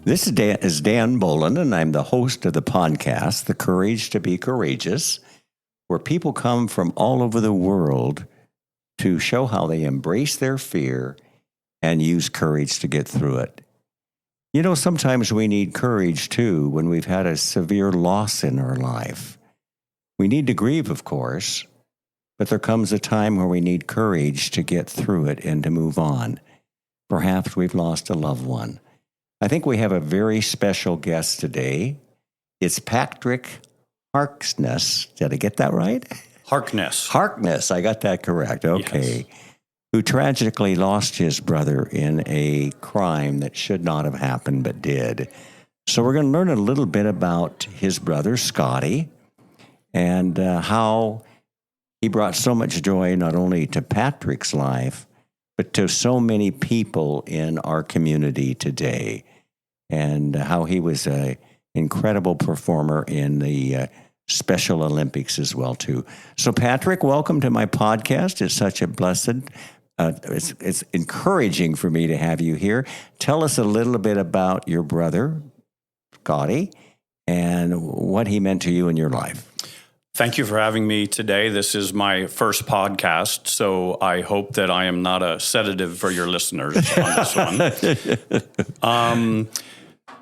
This is Dan Bolen, and I'm the host of the podcast, The Courage to Be Courageous, where people come from all over the world to show how they embrace their fear and use courage to get through it. You know, sometimes we need courage, too, when we've had a severe loss in our life. We need to grieve, of course, but there comes a time where we need courage to get through it and to move on. Perhaps we've lost a loved one. I think we have a very special guest today. It's Patrick Harkness. Did I get that right? Harkness. I got that correct. Okay. Yes. Who tragically lost his brother in a crime that should not have happened but did. So we're going to learn a little bit about his brother, Scotty, and how he brought so much joy not only to Patrick's life, but to so many people in our community today, and how he was an incredible performer in the Special Olympics as well, too. So, Patrick, welcome to my podcast. It's such a blessed, it's encouraging for me to have you here. Tell us a little bit about your brother, Scotty, and what he meant to you in your life. Thank you for having me today. This is my first podcast, so I hope that I am not a sedative for your listeners on this one.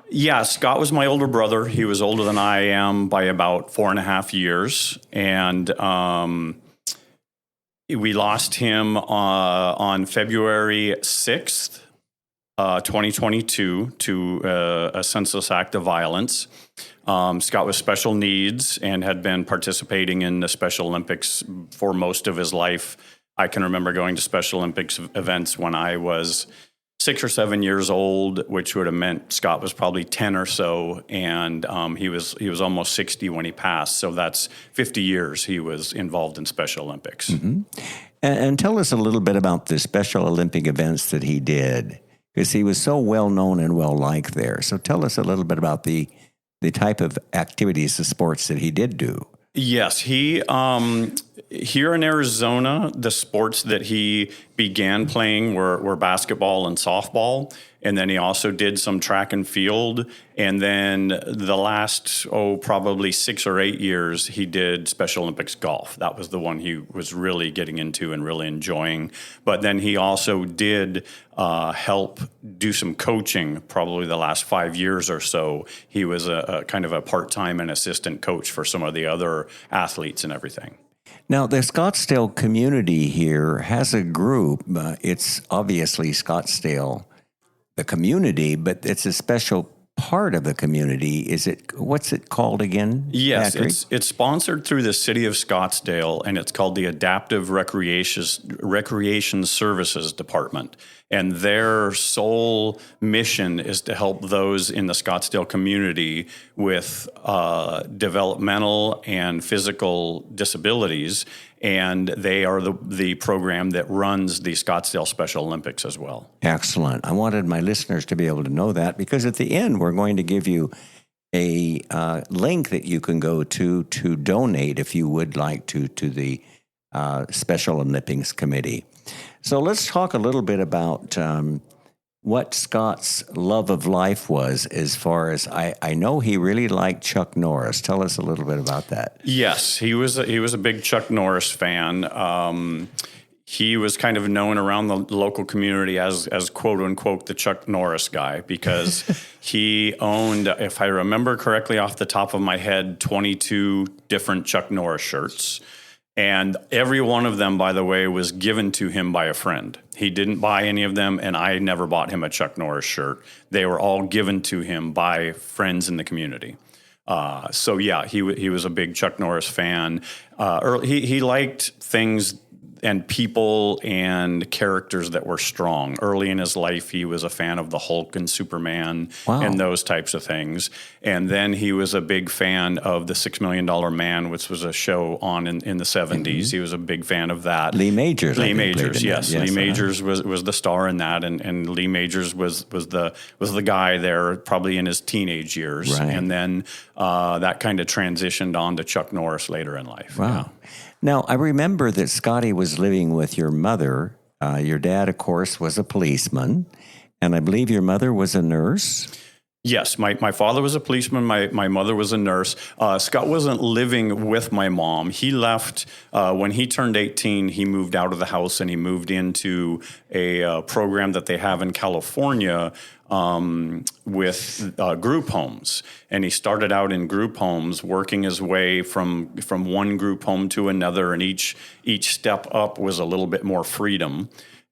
Yeah, Scott was my older brother. He was older than I am by about 4.5 years, and we lost him on February 6th, 2022, to a senseless act of violence. Scott was special needs and had been participating in the Special Olympics for most of his life. I can remember going to Special Olympics events when I was 6 or 7 years old, which would have meant Scott was probably 10 or so, and he was almost 60 when he passed. So that's 50 years he was involved in Special Olympics. Mm-hmm. And tell us a little bit about the Special Olympic events that he did, because he was so well known and well liked there. So tell us a little bit about the type of activities, the sports that he did do. Yes, he here in Arizona, the sports that he began playing were basketball and softball, and then he also did some track and field. And then the last, probably 6 or 8 years, he did Special Olympics golf. That was the one he was really getting into and really enjoying. But then he also did help do some coaching. Probably the last 5 years or so, he was a kind of a part-time and assistant coach for some of the other athletes and everything. Now, the Scottsdale community here has a group. It's obviously Scottsdale, the community, but it's a special part of the community. What's it called again? Yes, Patrick? it's sponsored through the city of Scottsdale, and it's called the Adaptive Recreation Services Department. And their sole mission is to help those in the Scottsdale community with developmental and physical disabilities. And they are the program that runs the Scottsdale Special Olympics as well. Excellent. I wanted my listeners to be able to know that, because at the end, we're going to give you a link that you can go to donate if you would like to the Special Olympics Committee. So let's talk a little bit about what Scott's love of life was, as far as I know he really liked Chuck Norris. Tell us a little bit about that. Yes, he was a big Chuck Norris fan. He was kind of known around the local community as quote unquote the Chuck Norris guy, because he owned, if I remember correctly off the top of my head, 22 different Chuck Norris shirts. And every one of them, by the way, was given to him by a friend. He didn't buy any of them, and I never bought him a Chuck Norris shirt. They were all given to him by friends in the community. So yeah, he was a big Chuck Norris fan. He liked things and people and characters that were strong. Early in his life, he was a fan of the Hulk and Superman and those types of things. And then he was a big fan of the $6 Million Man, which was a show on in the 70s. Mm-hmm. He was a big fan of that. Lee Majors. Lee Majors, yes. Lee Majors was the star in that, and Lee Majors was the guy there probably in his teenage years. Right. And then that kind of transitioned on to Chuck Norris later in life. Wow. Yeah. Now, I remember that Scotty was living with your mother. Your dad, of course, was a policeman, and I believe your mother was a nurse. Yes, my father was a policeman. My mother was a nurse. Scott wasn't living with my mom. He left when he turned 18. He moved out of the house and he moved into a program that they have in California with group homes. And he started out in group homes, working his way from one group home to another, and each step up was a little bit more freedom.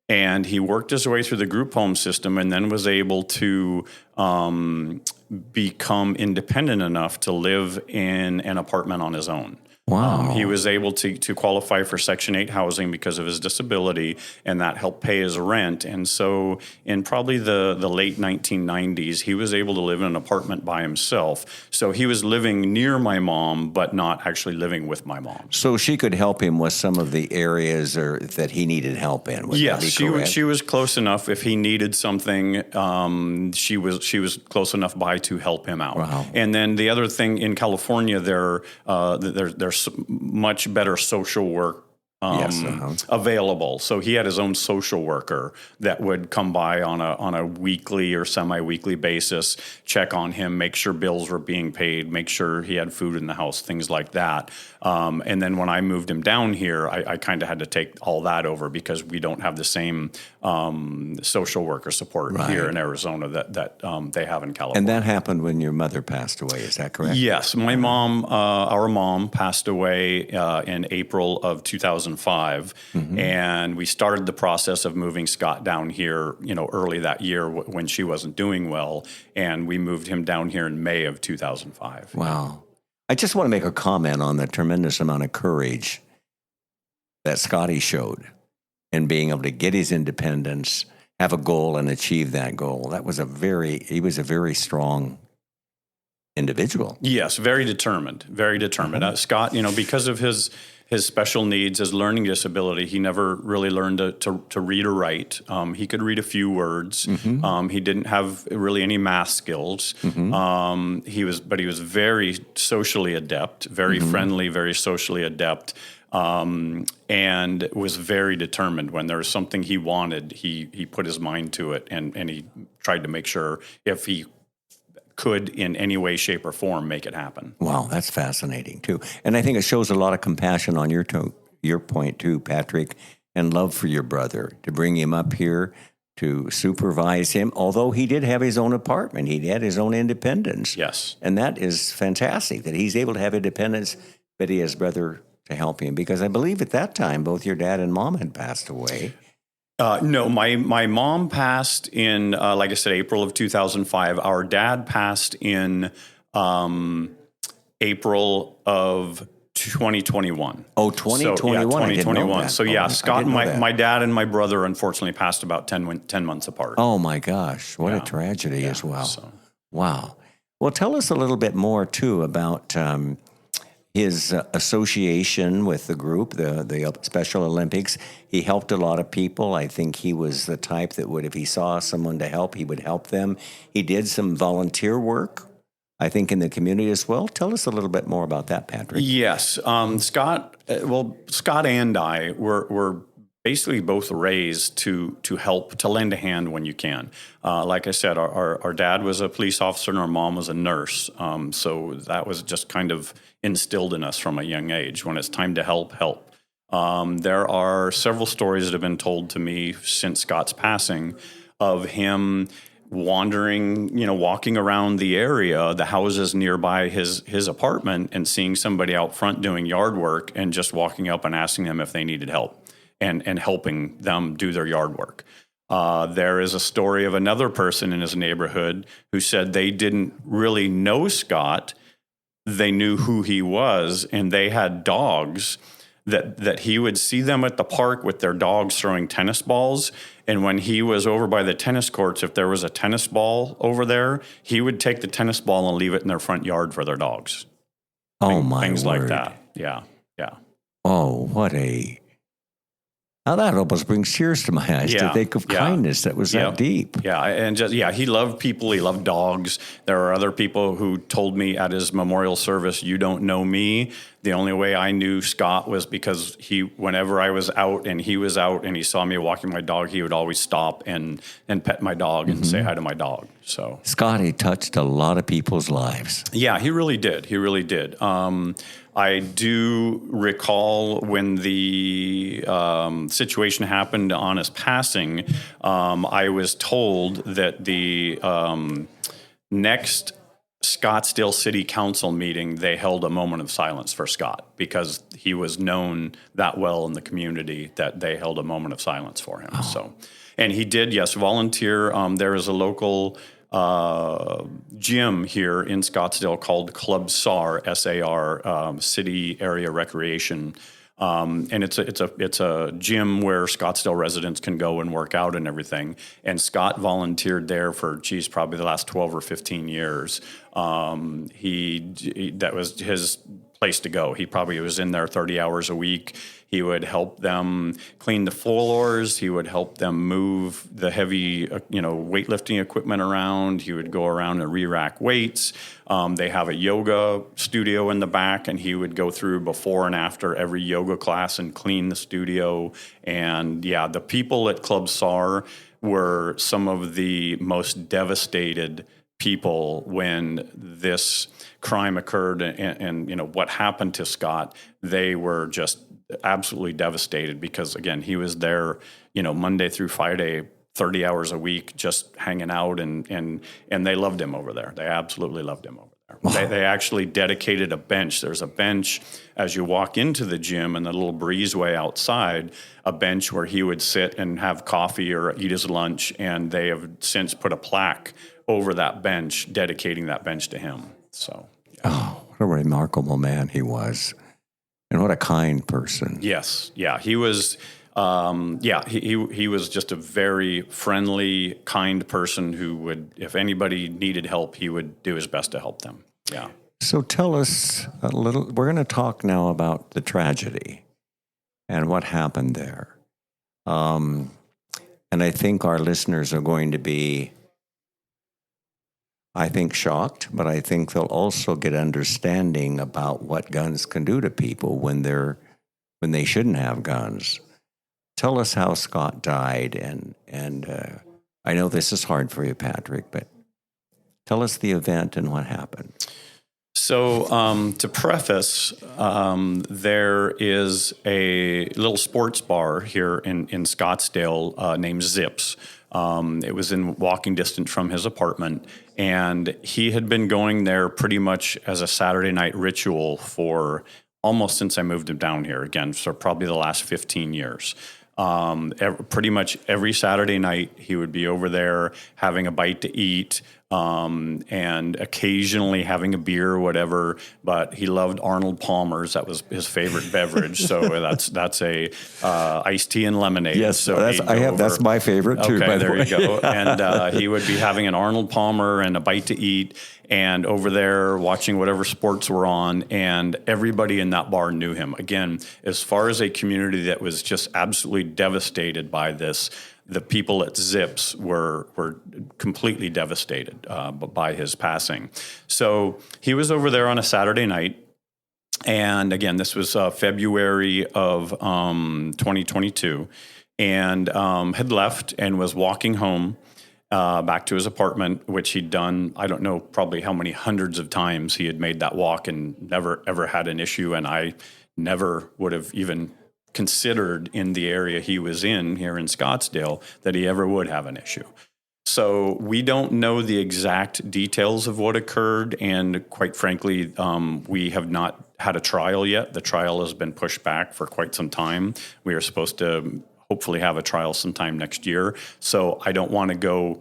And he worked his way through the group home system and then was able to become independent enough to live in an apartment on his own. Wow. He was able to qualify for Section 8 housing because of his disability, and that helped pay his rent. And so in probably the late 1990s, he was able to live in an apartment by himself. So he was living near my mom, but not actually living with my mom. So she could help him with some of the areas that he needed help in. Yes, she was close enough. If he needed something, she was close enough by to help him out. Wow. And then the other thing in California, there's much better social work available. So he had his own social worker that would come by on a weekly or semi-weekly basis, check on him, make sure bills were being paid, make sure he had food in the house, things like that. And then when I moved him down here, I kind of had to take all that over because we don't have the same social worker support here in Arizona that they have in California. And that happened when your mother passed away, is that correct? Yes. My mom, our mom, passed away in April of 2005. And we started the process of moving Scott down here, early that year when she wasn't doing well. And we moved him down here in May of 2005. Wow. I just want to make a comment on the tremendous amount of courage that Scotty showed in being able to get his independence, have a goal, and achieve that goal. He was a very strong individual. Yes, very determined, very determined. Scott, because of his special needs, his learning disability, he never really learned to read or write. He could read a few words. He didn't have really any math skills. He was very socially adept, very friendly, very socially adept, and was very determined. When there was something he wanted, he put his mind to it, and he tried to make sure if he could in any way, shape, or form make it happen. Wow, that's fascinating too. And I think it shows a lot of compassion on your point too, Patrick, and love for your brother to bring him up here to supervise him, although he did have his own apartment. He had his own independence. Yes. And that is fantastic that he's able to have independence, but he has brother to help him, because I believe at that time both your dad and mom had passed away. No, my mom passed in, like I said, April of 2005. Our dad passed in April of 2021. Oh, 2021. So, yeah, 2021. So, yeah, Oh, Scott, my dad and my brother unfortunately passed about 10 months apart. Oh, my gosh. What a tragedy as well. So. Wow. Well, tell us a little bit more, too, about his association with the group, the Special Olympics. He helped a lot of people. I think he was the type that would, if he saw someone to help, he would help them. He did some volunteer work, I think, in the community as well. Tell us a little bit more about that, Patrick. Yes. Scott and I were basically both raised to help, to lend a hand when you can. Like I said, our dad was a police officer and our mom was a nurse. So that was just kind of instilled in us from a young age. When it's time to help. There are several stories that have been told to me since Scott's passing of him wandering, walking around the area, the houses nearby his apartment, and seeing somebody out front doing yard work and just walking up and asking them if they needed help and helping them do their yard work. There is a story of another person in his neighborhood who said they didn't really know Scott. They knew who he was, and they had dogs that he would see them at the park with their dogs throwing tennis balls. And when he was over by the tennis courts, if there was a tennis ball over there, he would take the tennis ball and leave it in their front yard for their dogs. Oh, my Things word. like that. Yeah. Oh, what a Now that almost brings tears to my eyes to think of kindness that was that deep. Yeah, and he loved people. He loved dogs. There are other people who told me at his memorial service, "You don't know me." The only way I knew Scott was because whenever I was out and he was out and he saw me walking my dog, he would always stop and pet my dog and say hi to my dog. So Scotty touched a lot of people's lives. Yeah, he really did. He really did. I do recall when the situation happened on his passing, I was told that the next Scottsdale City Council meeting, they held a moment of silence for Scott because he was known that well in the community that they held a moment of silence for him. So, and he did, yes, volunteer. There is a local gym here in Scottsdale called Club SAR, S-A-R, City Area Recreation. And it's a gym where Scottsdale residents can go and work out and everything. And Scott volunteered there for, probably the last 12 or 15 years. That was his place to go. He probably was in there 30 hours a week. He would help them clean the floors. He would help them move the heavy, weightlifting equipment around. He would go around and re-rack weights. They have a yoga studio in the back, and he would go through before and after every yoga class and clean the studio. And the people at Club SAR were some of the most devastated people when this crime occurred and what happened to Scott. They were just absolutely devastated because, again, he was there, Monday through Friday, 30 hours a week, just hanging out, and they loved him over there. They absolutely loved him over there. Wow. They actually dedicated a bench. There's a bench as you walk into the gym and the little breezeway outside, a bench where he would sit and have coffee or eat his lunch, and they have since put a plaque over that bench, dedicating that bench to him. So, what a remarkable man he was. And what a kind person. Yes. Yeah. He was, he was just a very friendly, kind person who would, if anybody needed help, he would do his best to help them. Yeah. So tell us a little, we're going to talk now about the tragedy and what happened there. And I think our listeners are going to be, shocked, but I think they'll also get understanding about what guns can do to people when they shouldn't have guns. Tell us how Scott died, and I know this is hard for you, Patrick, but tell us the event and what happened. So to preface, there is a little sports bar here in Scottsdale named Zips. It was in walking distance from his apartment, and he had been going there pretty much as a Saturday night ritual for almost since I moved him down here, again, for probably the last 15 years. Pretty much every Saturday night, he would be over there having a bite to eat, and occasionally having a beer or whatever, but he loved Arnold Palmer's. That was his favorite beverage. So that's a iced tea and lemonade. Yes, so that's my favorite too. Okay, by the there way. you go. And he would be having an Arnold Palmer and a bite to eat, and over there watching whatever sports were on, and everybody in that bar knew him. Again, as far as a community that was just absolutely devastated by this, the people at Zips were completely devastated by his passing. So he was over there on a Saturday night. And again, this was February of 2022, and had left and was walking home back to his apartment, which he'd done, I don't know, probably how many hundreds of times he had made that walk and never, ever had an issue. And I never would have even considered in the area he was in here in Scottsdale that he ever would have an issue. So we don't know the exact details of what occurred, and quite frankly, we have not had a trial yet. The trial has been pushed back for quite some time. We are supposed to hopefully have a trial sometime next year. So I don't want to go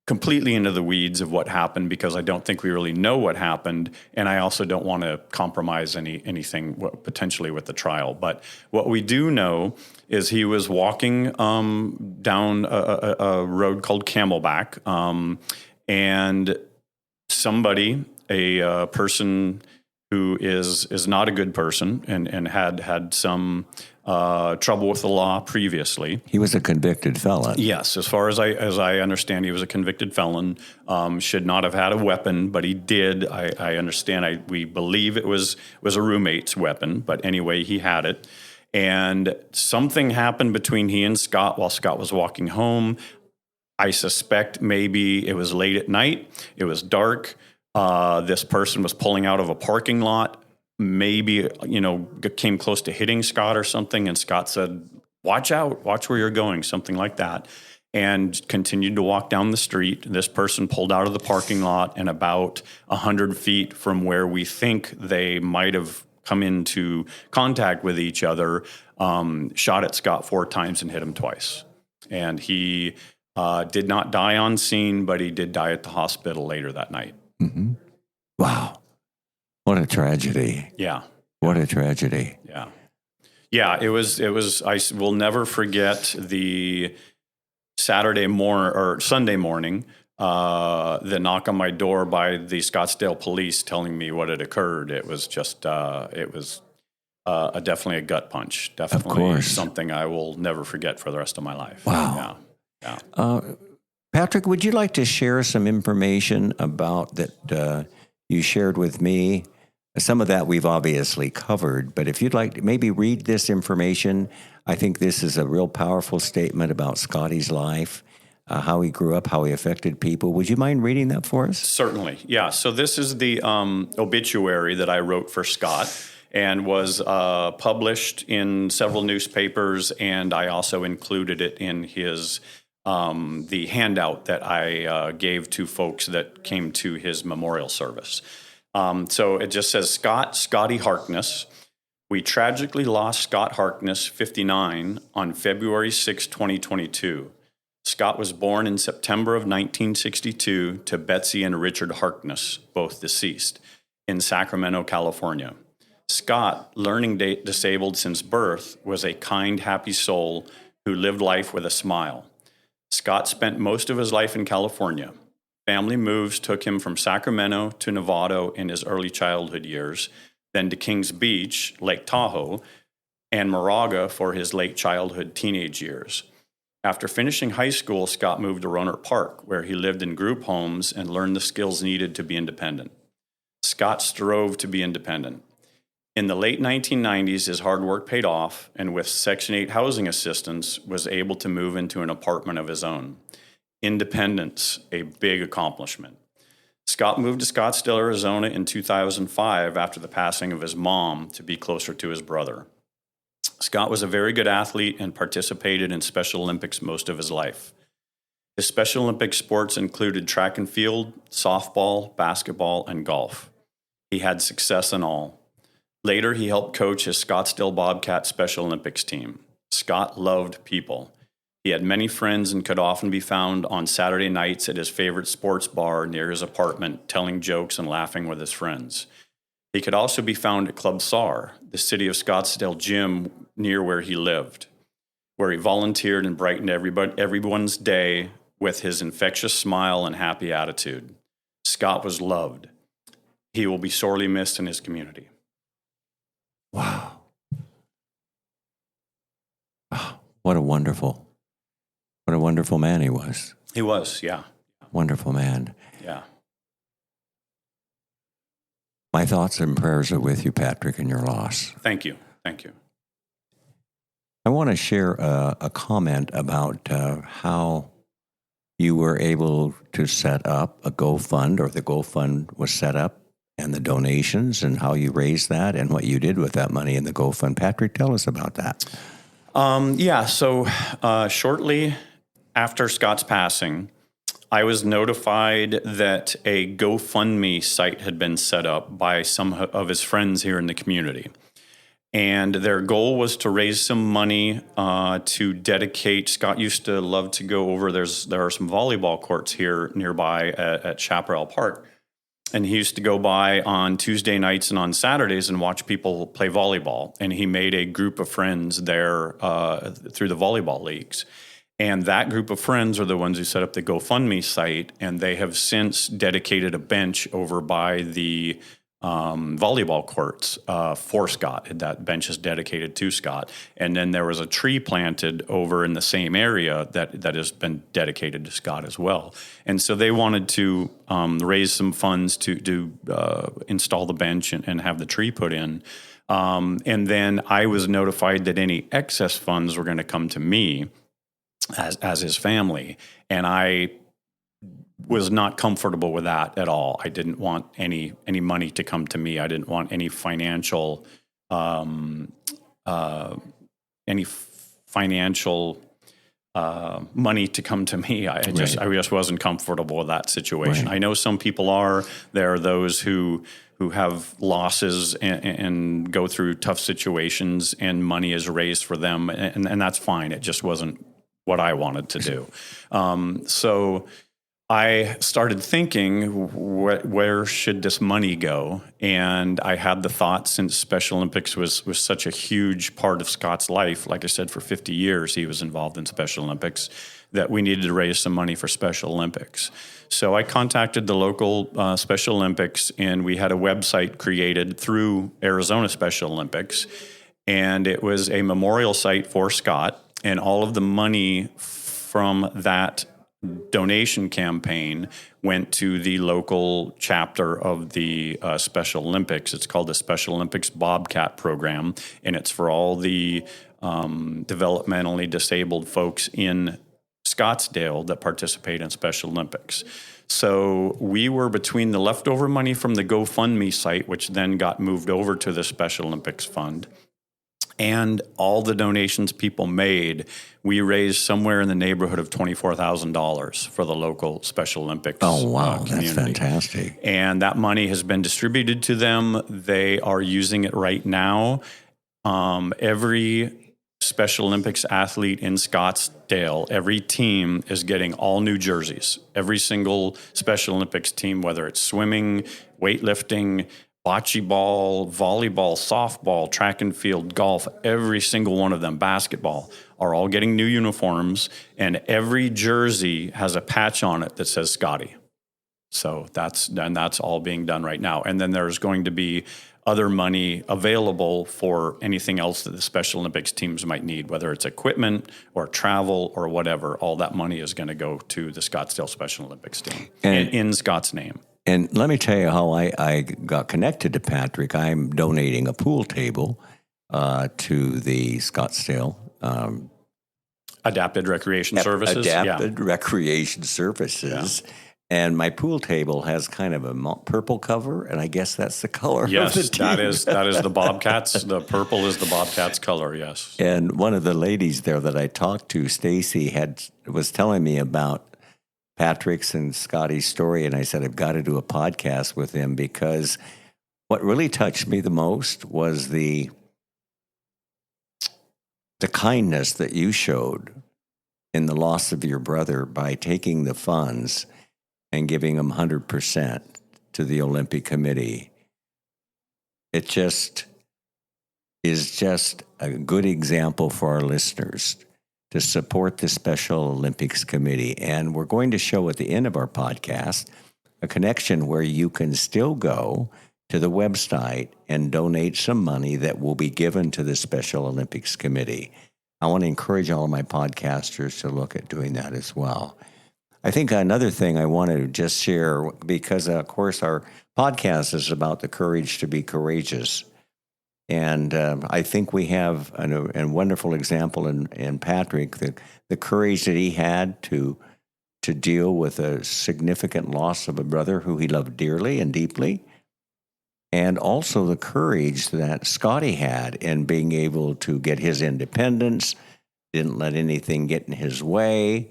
completely into the weeds of what happened because I don't think we really know what happened, and I also don't want to compromise anything potentially with the trial. But what we do know is he was walking down a road called Camelback, and somebody, a person who is not a good person and had some trouble with the law previously. He was a convicted felon. Yes, as far as I understand, he was a convicted felon. Should not have had a weapon, but he did. I understand. We believe it was a roommate's weapon, but anyway, he had it. And something happened between he and Scott while Scott was walking home. I suspect maybe it was late at night. It was dark. This person was pulling out of a parking lot, maybe, came close to hitting Scott or something. And Scott said, "Watch out, watch where you're going," something like that, and continued to walk down the street. This person pulled out of the parking lot, and about 100 feet from where we think they might have come into contact with each other, shot at Scott 4 times and hit him twice. And he did not die on scene, but he did die at the hospital later that night. Mm-hmm. Wow. What a tragedy. Yeah. What a tragedy. Yeah. Yeah, it was, I will never forget the Sunday morning, the knock on my door by the Scottsdale police telling me what had occurred. It was just, definitely a gut punch. Definitely something I will never forget for the rest of my life. Wow. Yeah. Patrick, would you like to share some information about that you shared with me? Some of that we've obviously covered, but if you'd like to maybe read this information, I think this is a real powerful statement about Scotty's life, how he grew up, how he affected people. Would you mind reading that for us? Certainly, yeah. So this is the obituary that I wrote for Scott and was published in several newspapers, and I also included it in his the handout that I gave to folks that came to his memorial service. So it just says, Scotty Harkness. We tragically lost Scott Harkness, 59, on February 6, 2022. Scott was born in September of 1962 to Betsy and Richard Harkness, both deceased, in Sacramento, California. Scott, learning disabled since birth, was a kind, happy soul who lived life with a smile. Scott spent most of his life in California. Family moves took him from Sacramento to Novato in his early childhood years, then to Kings Beach, Lake Tahoe, and Moraga for his late childhood teenage years. After finishing high school, Scott moved to Rohnert Park, where he lived in group homes and learned the skills needed to be independent. Scott strove to be independent. In the late 1990s, his hard work paid off, and with Section 8 housing assistance, was able to move into an apartment of his own. Independence, a big accomplishment. Scott moved to Scottsdale, Arizona in 2005 after the passing of his mom to be closer to his brother. Scott was a very good athlete and participated in Special Olympics most of his life. His Special Olympic sports included track and field, softball, basketball, and golf. He had success in all. Later, he helped coach his Scottsdale Bobcat Special Olympics team. Scott loved people. He had many friends and could often be found on Saturday nights at his favorite sports bar near his apartment, telling jokes and laughing with his friends. He could also be found at Club SAR, the City of Scottsdale gym near where he lived, where he volunteered and brightened everyone's day with his infectious smile and happy attitude. Scott was loved. He will be sorely missed in his community. Wow. Oh, what a wonderful man he was. He was, yeah. Wonderful man. Yeah. My thoughts and prayers are with you, Patrick, in your loss. Thank you. Thank you. I want to share a comment about how you were able to set up a GoFund, or the GoFund was set up, and the donations, and how you raised that, and what you did with that money in the GoFund. Patrick, tell us about that. So shortly after Scott's passing, I was notified that a GoFundMe site had been set up by some of his friends here in the community. And their goal was to raise some money to dedicate. Scott used to love to go over. There are some volleyball courts here nearby at Chaparral Park. And he used to go by on Tuesday nights and on Saturdays and watch people play volleyball. And he made a group of friends there through the volleyball leagues. And that group of friends are the ones who set up the GoFundMe site. And they have since dedicated a bench over by the volleyball courts for Scott. That bench is dedicated to Scott. And then there was a tree planted over in the same area that has been dedicated to Scott as well. And so they wanted to raise some funds to install the bench and have the tree put in. And then I was notified that any excess funds were going to come to me as his family. And I was not comfortable with that at all. I didn't want any money to come to me. I didn't want any financial money to come to me. I just wasn't comfortable with that situation. Right. I know some people are. There are those who have losses and go through tough situations, and money is raised for them, and that's fine. It just wasn't what I wanted to do. So I started thinking, where should this money go? And I had the thought, since Special Olympics was such a huge part of Scott's life, like I said, for 50 years he was involved in Special Olympics, that we needed to raise some money for Special Olympics. So I contacted the local Special Olympics, and we had a website created through Arizona Special Olympics, and it was a memorial site for Scott, and all of the money from that donation campaign went to the local chapter of the Special Olympics. It's called the Special Olympics Bobcat Program, and it's for all the developmentally disabled folks in Scottsdale that participate in Special Olympics. So we were between the leftover money from the GoFundMe site, which then got moved over to the Special Olympics Fund, and all the donations people made. We raised somewhere in the neighborhood of $24,000 for the local Special Olympics community. That's fantastic. And that money has been distributed to them. They are using it right now. Every Special Olympics athlete in Scottsdale, every team is getting all new jerseys. Every single Special Olympics team, whether it's swimming, weightlifting, bocce ball, volleyball, softball, track and field, golf, every single one of them, basketball, are all getting new uniforms, and every jersey has a patch on it that says Scotty. So that's all being done right now. And then there's going to be other money available for anything else that the Special Olympics teams might need, whether it's equipment or travel or whatever. All that money is going to go to the Scottsdale Special Olympics team in Scott's name. And let me tell you how I got connected to Patrick. I'm donating a pool table to the Scottsdale Adapted Recreation Services. Recreation Services. Yeah. And my pool table has kind of a purple cover, and I guess that's the color of the team. that is the Bobcats. The purple is the Bobcats color, yes. And one of the ladies there that I talked to, Stacy, was telling me about Patrick's and Scotty's story, and I said, I've got to do a podcast with him, because what really touched me the most was the kindness that you showed in the loss of your brother by taking the funds and giving them 100% to the Olympic Committee. It is just a good example for our listeners to support the Special Olympics Committee. And we're going to show at the end of our podcast a connection where you can still go to the website and donate some money that will be given to the Special Olympics Committee. I want to encourage all of my podcasters to look at doing that as well. I think another thing I want to just share, because of course our podcast is about the courage to be courageous. And I think we have a wonderful example in Patrick, the courage that he had to deal with a significant loss of a brother who he loved dearly and deeply, and also the courage that Scotty had in being able to get his independence, didn't let anything get in his way.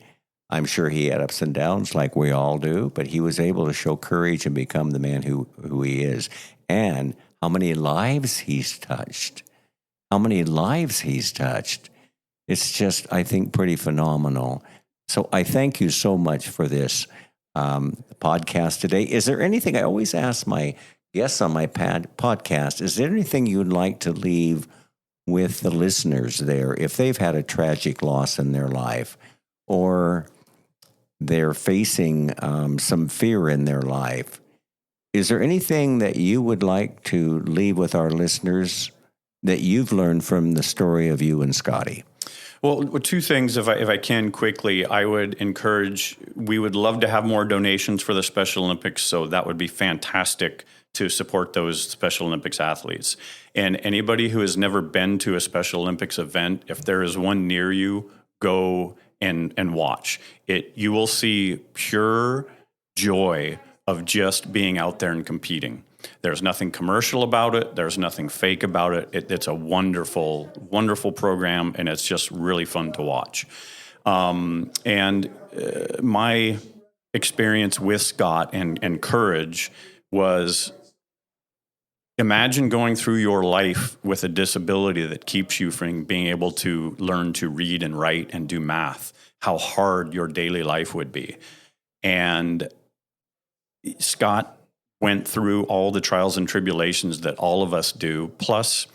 I'm sure he had ups and downs like we all do, but he was able to show courage and become the man who he is. And how many lives he's touched. It's just, I think, pretty phenomenal. So I thank you so much for this podcast today. Is there anything, I always ask my guests on my podcast, is there anything you'd like to leave with the listeners there if they've had a tragic loss in their life, or they're facing some fear in their life? Is there anything that you would like to leave with our listeners that you've learned from the story of you and Scotty? Well, two things, if I can quickly, I would encourage, we would love to have more donations for the Special Olympics, so that would be fantastic to support those Special Olympics athletes. And anybody who has never been to a Special Olympics event, if there is one near you, go and watch. You will see pure joy of just being out there and competing. There's nothing commercial about it. There's nothing fake about it. It's a wonderful, wonderful program, and it's just really fun to watch. My experience with Scott and Courage was, imagine going through your life with a disability that keeps you from being able to learn to read and write and do math, how hard your daily life would be. And Scott went through all the trials and tribulations that all of us do, plus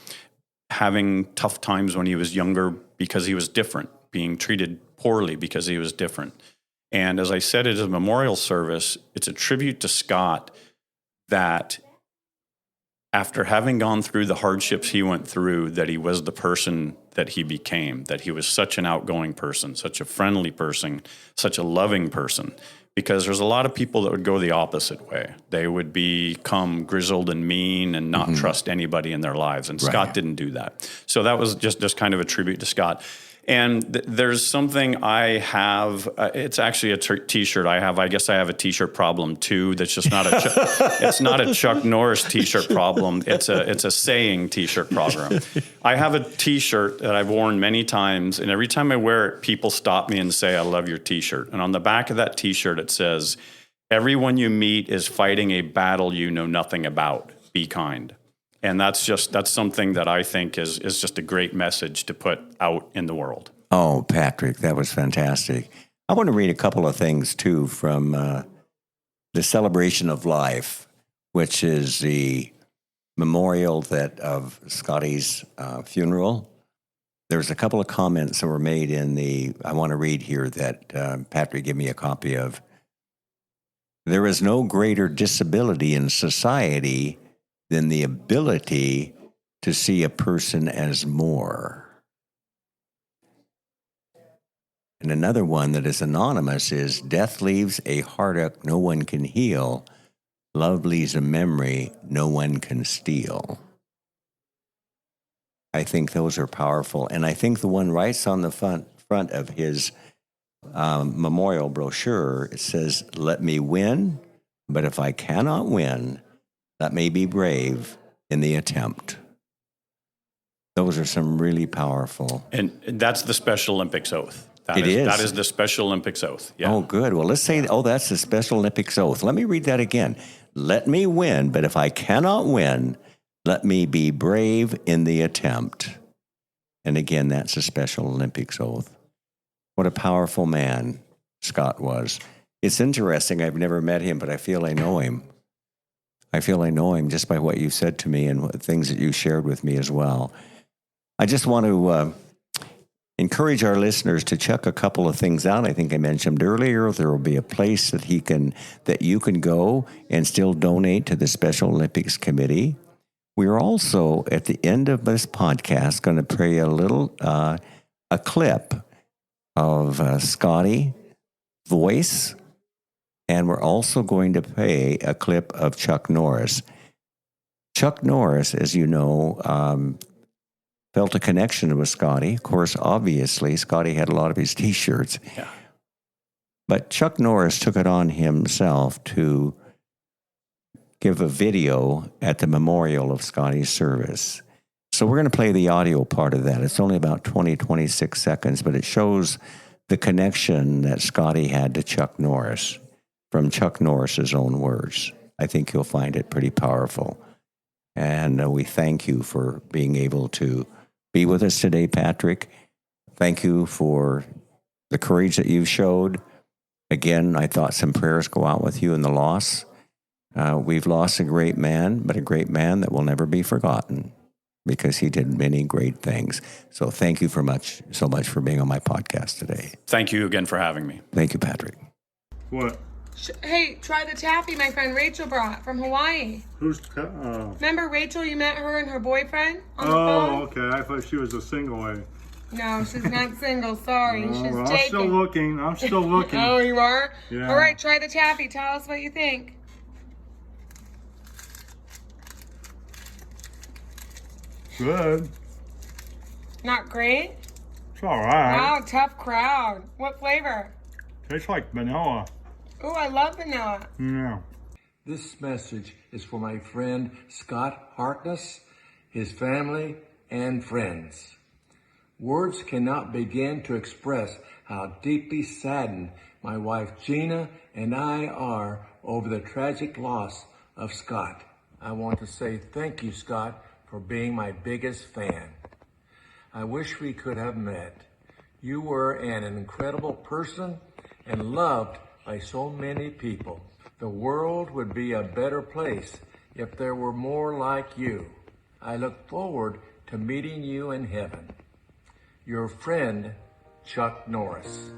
having tough times when he was younger because he was different, being treated poorly because he was different. And as I said at his memorial service, it's a tribute to Scott that after having gone through the hardships he went through, that he was the person that he became, that he was such an outgoing person, such a friendly person, such a loving person. Because there's a lot of people that would go the opposite way. They would become grizzled and mean and not trust anybody in their lives. And Scott didn't do that. So that was just kind of a tribute to Scott. And there's something I have. It's actually a T-shirt I have. I guess I have a T-shirt problem too. That's just not it's not a Chuck Norris T-shirt problem. It's a saying T-shirt problem. I have a T-shirt that I've worn many times, and every time I wear it, people stop me and say, "I love your T-shirt." And on the back of that T-shirt, it says, "Everyone you meet is fighting a battle you know nothing about. Be kind." And that's something that I think is just a great message to put out in the world. Oh, Patrick, that was fantastic. I want to read a couple of things, too, from the Celebration of Life, which is the memorial of Scotty's funeral. There's a couple of comments that were made I want to read here that Patrick gave me a copy of. There is no greater disability in society than the ability to see a person as more. And another one that is anonymous is, death leaves a heartache no one can heal. Love leaves a memory no one can steal. I think those are powerful. And I think the one right on the front of his memorial brochure, it says, "Let me win, but if I cannot win, let me be brave in the attempt." Those are some really powerful. And that's the Special Olympics oath. That is the Special Olympics oath. Yeah. Oh, good. Well, let's say, that's the Special Olympics oath. Let me read that again. Let me win, but if I cannot win, let me be brave in the attempt. And again, that's the Special Olympics oath. What a powerful man Scott was. It's interesting. I've never met him, but I feel I know him. I feel I know him just by what you said to me and things that you shared with me as well. I just want to encourage our listeners to check a couple of things out. I think I mentioned earlier, there will be a place that you can go and still donate to the Special Olympics Committee. We are also, at the end of this podcast, going to play a clip of Scotty's voice. And we're also going to play a clip of Chuck Norris. Chuck Norris, as you know, felt a connection with Scotty. Of course, obviously, Scotty had a lot of his T-shirts. Yeah. But Chuck Norris took it on himself to give a video at the memorial of Scotty's service. So we're going to play the audio part of that. It's only about 26 seconds, but it shows the connection that Scotty had to Chuck Norris, from Chuck Norris's own words. I think you'll find it pretty powerful. And we thank you for being able to be with us today, Patrick. Thank you for the courage that you showed. Again, I thought some prayers go out with you in the loss. We've lost a great man, but a great man that will never be forgotten because he did many great things. So thank you so much for being on my podcast today. Thank you again for having me. Thank you, Patrick. What? Hey, try the taffy my friend Rachel brought from Hawaii. Who's? Remember Rachel? You met her and her boyfriend on the Oh, phone? okay. I thought she was a single lady. No, she's not single. Sorry, she's Well, I'm taken. still looking. I'm still looking. Oh, you are? Yeah. All right, try the taffy. Tell us what you think. Good. Not great? It's all right. Wow, tough crowd. What flavor? Tastes like vanilla. Ooh, I love vanilla. Yeah. This message is for my friend Scott Harkness, his family, and friends. Words cannot begin to express how deeply saddened my wife Gina and I are over the tragic loss of Scott. I want to say thank you, Scott, for being my biggest fan. I wish we could have met. You were an incredible person and loved by so many people. The world would be a better place if there were more like you. I look forward to meeting you in heaven. Your friend, Chuck Norris.